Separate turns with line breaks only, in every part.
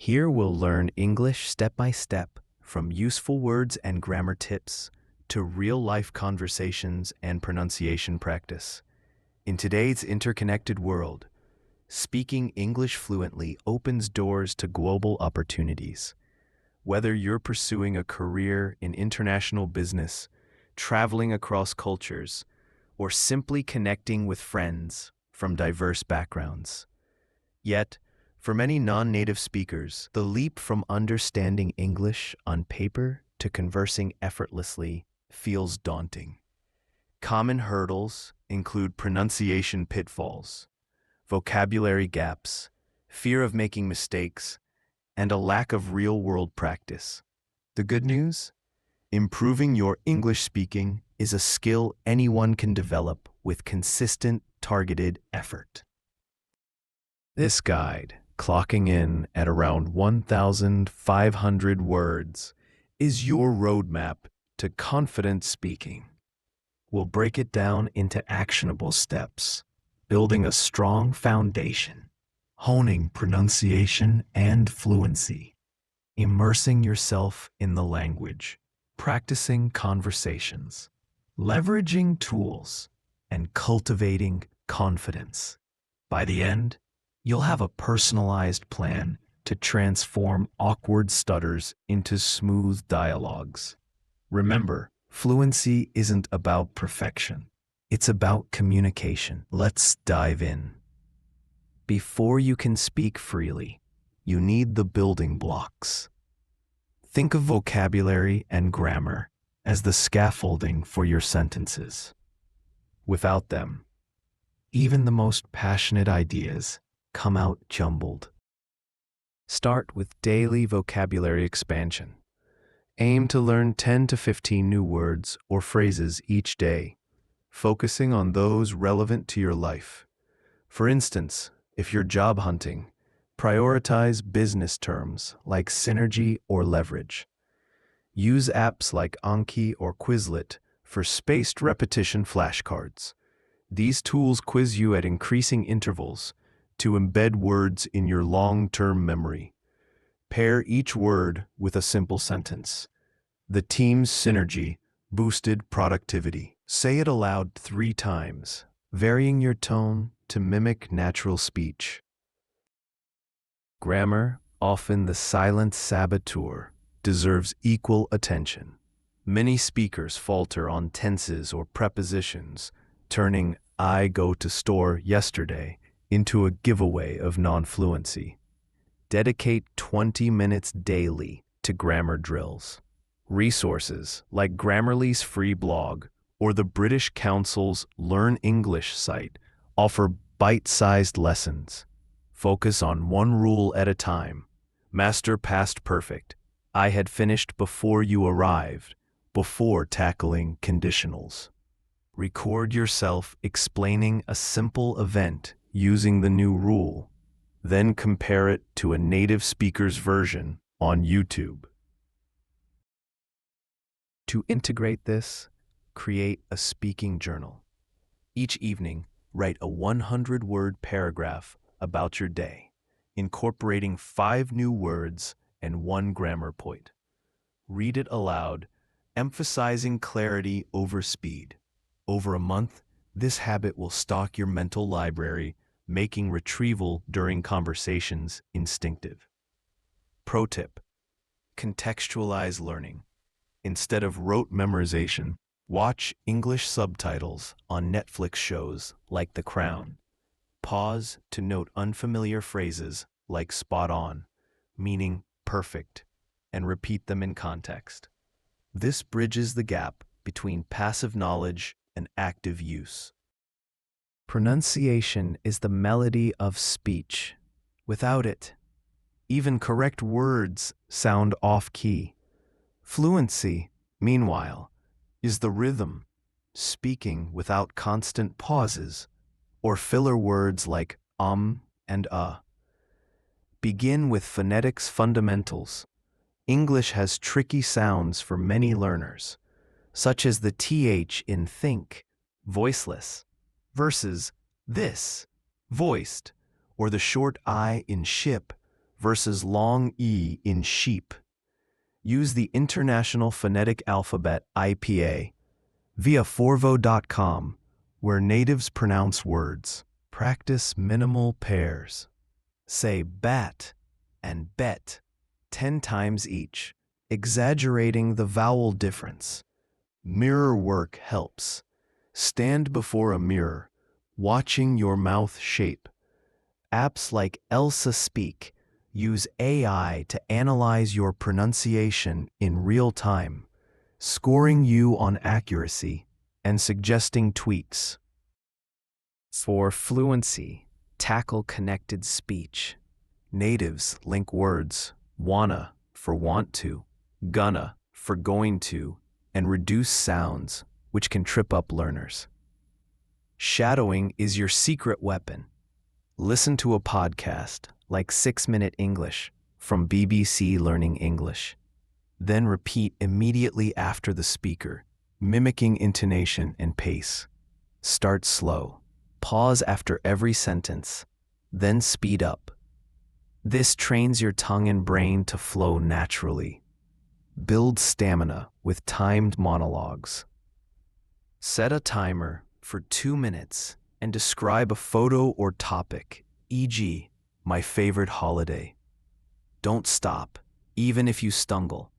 Here we'll learn English step by step, from useful words and grammar tips to real-life conversations and pronunciation practice. In today's interconnected world, speaking English fluently opens doors to global opportunities. Whether you're pursuing a career in international business, traveling across cultures, or simply connecting with friends from diverse backgrounds. Yet, for many non-native speakers, the leap from understanding English on paper to conversing effortlessly feels daunting. Common hurdles include pronunciation pitfalls, vocabulary gaps, fear of making mistakes, and a lack of real-world practice. The good news? Improving your English speaking is a skill anyone can develop with consistent, targeted effort. This guide, clocking in at around 1,500 words, is your roadmap to confident speaking. We'll break it down into actionable steps, building a strong foundation, honing pronunciation and fluency, immersing yourself in the language, practicing conversations, leveraging tools, and cultivating confidence. By the end, you'll have a personalized plan to transform awkward stutters into smooth dialogues. Remember, fluency isn't about perfection. It's about communication. Let's dive in. Before you can speak freely, you need the building blocks. Think of vocabulary and grammar as the scaffolding for your sentences. Without them, even the most passionate ideas come out jumbled. Start with daily vocabulary expansion. Aim to learn 10 to 15 new words or phrases each day, focusing on those relevant to your life. For instance, if you're job hunting, prioritize business terms like synergy or leverage. Use apps like Anki or Quizlet for spaced repetition flashcards. These tools quiz you at increasing intervals to embed words in your long-term memory. Pair each word with a simple sentence. The team's synergy boosted productivity. Say it aloud 3 times, varying your tone to mimic natural speech. Grammar, often the silent saboteur, deserves equal attention. Many speakers falter on tenses or prepositions, turning "I go to store yesterday" into a giveaway of non-fluency. Dedicate 20 minutes daily to grammar drills. Resources like Grammarly's free blog or the British Council's Learn English site offer bite-sized lessons. Focus on one rule at a time. Master past perfect. I had finished before you arrived, before tackling conditionals. Record yourself explaining a simple event using the new rule, then compare it to a native speaker's version on YouTube. To integrate this, create a speaking journal. Each evening, write a 100-word paragraph about your day, incorporating 5 new words and 1 grammar point. Read it aloud, emphasizing clarity over speed. Over a month, this habit will stock your mental library, making retrieval during conversations instinctive. Pro tip: contextualize learning. Instead of rote memorization, watch English subtitles on Netflix shows like The Crown. Pause to note unfamiliar phrases like spot on, meaning perfect, and repeat them in context. This bridges the gap between passive knowledge and active use. Pronunciation is the melody of speech. Without it, even correct words sound off-key. Fluency, meanwhile, is the rhythm, speaking without constant pauses or filler words like and Begin with phonetics fundamentals. English has tricky sounds for many learners, such as the th in think, voiceless, versus this, voiced, or the short I in ship, versus long E in sheep. Use the International Phonetic Alphabet IPA via forvo.com, where natives pronounce words. Practice minimal pairs. Say bat and bet 10 times each, exaggerating the vowel difference. Mirror work helps. Stand before a mirror, watching your mouth shape. Apps like Elsa Speak use AI to analyze your pronunciation in real time, scoring you on accuracy and suggesting tweaks. For fluency, tackle connected speech. Natives link words wanna for want to, gonna for going to, and reduce sounds, which can trip up learners. Shadowing is your secret weapon. Listen to a podcast like 6-Minute English from BBC Learning English. Then repeat immediately after the speaker, mimicking intonation and pace. Start slow. Pause after every sentence, then speed up. This trains your tongue and brain to flow naturally. Build stamina with timed monologues. Set a timer for 2 minutes and describe a photo or topic, e.g., my favorite holiday. Don't stop, even if you stumble.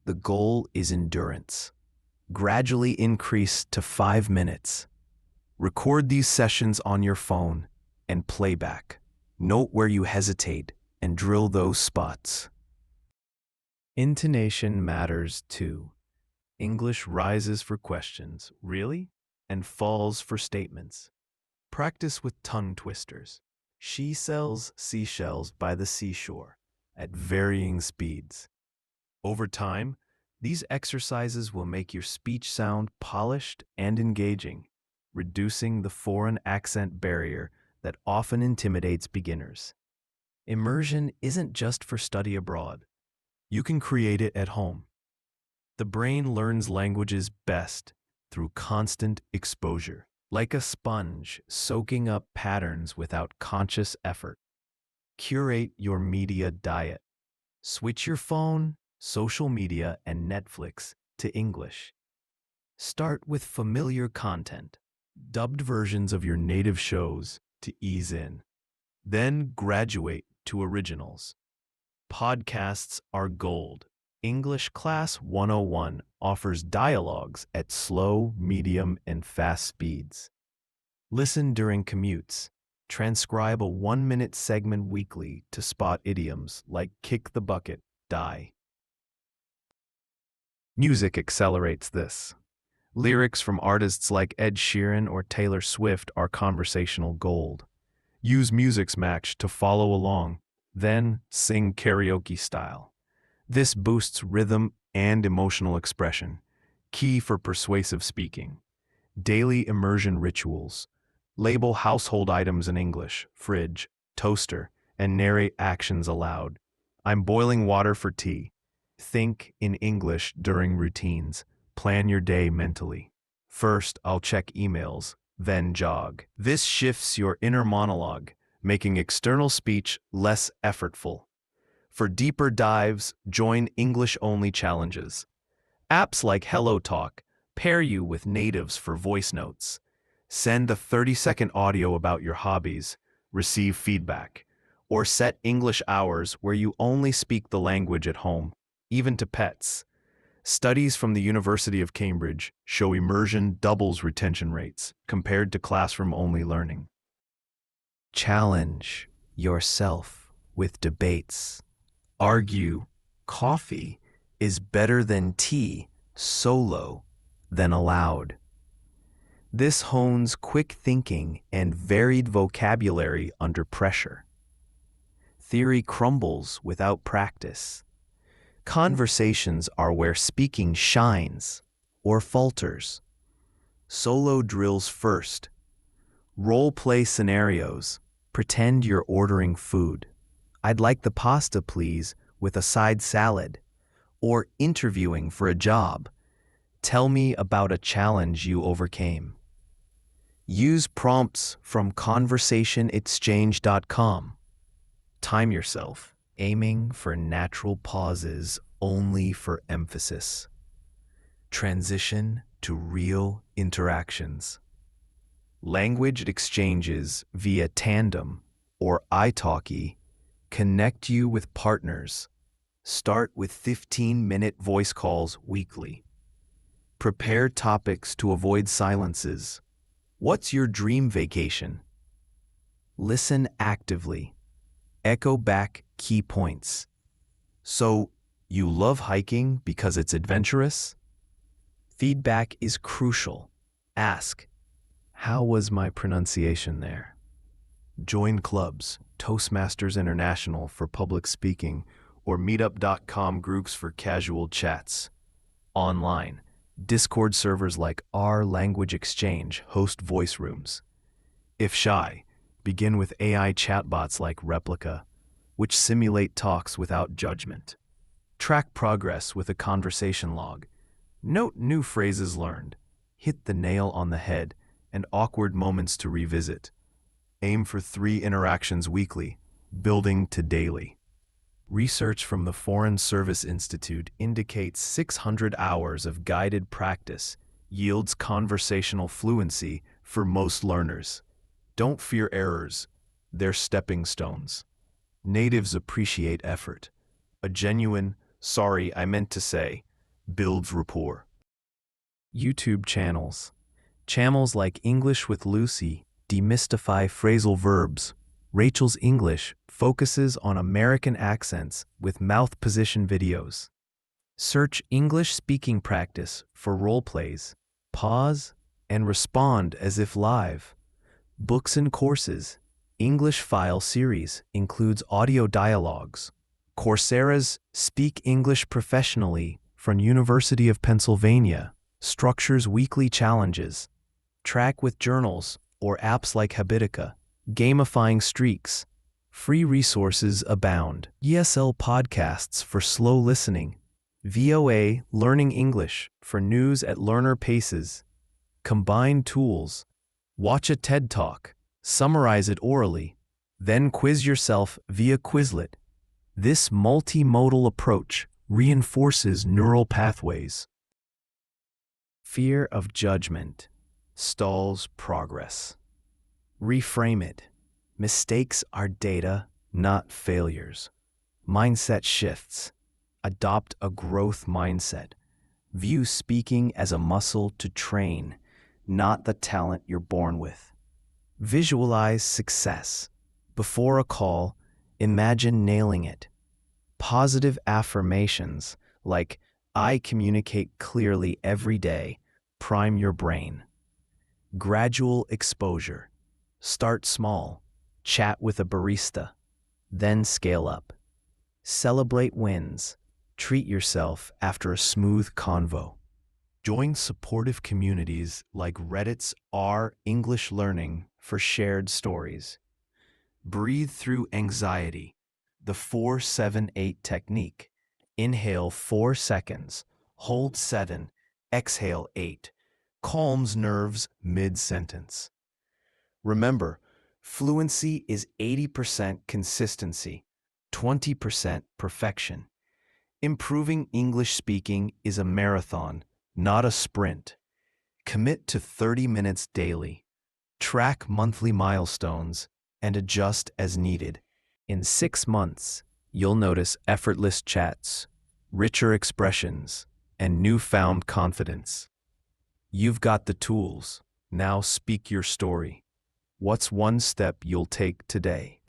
The goal is endurance. Gradually increase to 5 minutes. Record these sessions on your phone and play back. Note where you hesitate and drill those spots. Intonation matters too. English rises for questions, really, and falls for statements. Practice with tongue twisters. She sells seashells by the seashore at varying speeds. Over time, these exercises will make your speech sound polished and engaging, reducing the foreign accent barrier that often intimidates beginners. Immersion isn't just for study abroad. You can create it at home. The brain learns languages best through constant exposure, like a sponge soaking up patterns without conscious effort. Curate your media diet. Switch your phone, social media, and Netflix to English. Start with familiar content, dubbed versions of your native shows to ease in. Then graduate to originals. Podcasts are gold. English Class 101 offers dialogues at slow, medium, and fast speeds. Listen during commutes. Transcribe a 1-minute segment weekly to spot idioms like kick the bucket, die. Music accelerates this. Lyrics from artists like Ed Sheeran or Taylor Swift are conversational gold. Use Music's Match to follow along, then sing karaoke style. This boosts rhythm and emotional expression, key for persuasive speaking. Daily immersion rituals. Label household items in English, fridge, toaster, and narrate actions aloud. I'm boiling water for tea. Think in English during routines. Plan your day mentally. First, I'll check emails, then jog. This shifts your inner monologue, making external speech less effortful. For deeper dives, join English-only challenges. Apps like HelloTalk pair you with natives for voice notes. Send a 30-second audio about your hobbies, receive feedback, or set English hours where you only speak the language at home, even to pets. Studies from the University of Cambridge show immersion doubles retention rates compared to classroom-only learning. Challenge yourself with debates. Argue coffee is better than tea solo than aloud. This hones quick thinking and varied vocabulary under pressure. Theory crumbles without practice. Conversations are where speaking shines or falters. Solo drills first. Role-play scenarios. Pretend you're ordering food. I'd like the pasta, please, with a side salad. Or interviewing for a job. Tell me about a challenge you overcame. Use prompts from conversationexchange.com. Time yourself. aiming for natural pauses only for emphasis. Transition to real interactions. Language exchanges via tandem or italki connect you with partners. Start with 15-minute voice calls weekly. Prepare topics to avoid silences. What's your dream vacation? Listen actively. Echo back key points. So, you love hiking because it's adventurous? Feedback is crucial. Ask, how was my pronunciation there? Join clubs, Toastmasters International for public speaking, or meetup.com groups for casual chats. Online, Discord servers like R Language Exchange host voice rooms. If shy, begin with AI chatbots like Replica, which simulate talks without judgment. Track progress with a conversation log. Note new phrases learned, hit the nail on the head, and awkward moments to revisit. Aim for 3 interactions weekly, building to daily. Research from the Foreign Service Institute indicates 600 hours of guided practice yields conversational fluency for most learners. Don't fear errors, they're stepping stones. Natives appreciate effort. A genuine, sorry, I meant to say, builds rapport. YouTube channels. Channels like English with Lucy demystify phrasal verbs. Rachel's English focuses on American accents with mouth position videos. Search English speaking practice for role plays. Pause and respond as if live. Books and courses. English File series includes audio dialogues. Coursera's Speak English Professionally from University of Pennsylvania structures weekly challenges. Track with journals or apps like Habitica, gamifying streaks. Free resources abound. ESL podcasts for slow listening. VOA Learning English for news at learner paces. Combine tools. Watch a TED Talk, summarize it orally, then quiz yourself via Quizlet. This multimodal approach reinforces neural pathways. Fear of judgment stalls progress. Reframe it. Mistakes are data, not failures. Mindset shifts. Adopt a growth mindset. View speaking as a muscle to train, not the talent you're born with. Visualize success. Before a call, imagine nailing it. Positive affirmations like, I communicate clearly every day, prime your brain. Gradual exposure. Start small. Chat with a barista. Then scale up. Celebrate wins. Treat yourself after a smooth convo. Join supportive communities like Reddit's R English Learning for shared stories. Breathe through anxiety. The 4-7-8 technique. Inhale 4 seconds, hold 7, exhale 8. Calms nerves mid-sentence. Remember, fluency is 80% consistency, 20% perfection. Improving English speaking is a marathon, not a sprint. Commit to 30 minutes daily. Track monthly milestones and adjust as needed. In 6 months, you'll notice effortless chats, richer expressions, and newfound confidence. You've got the tools. Now speak your story. What's one step you'll take today?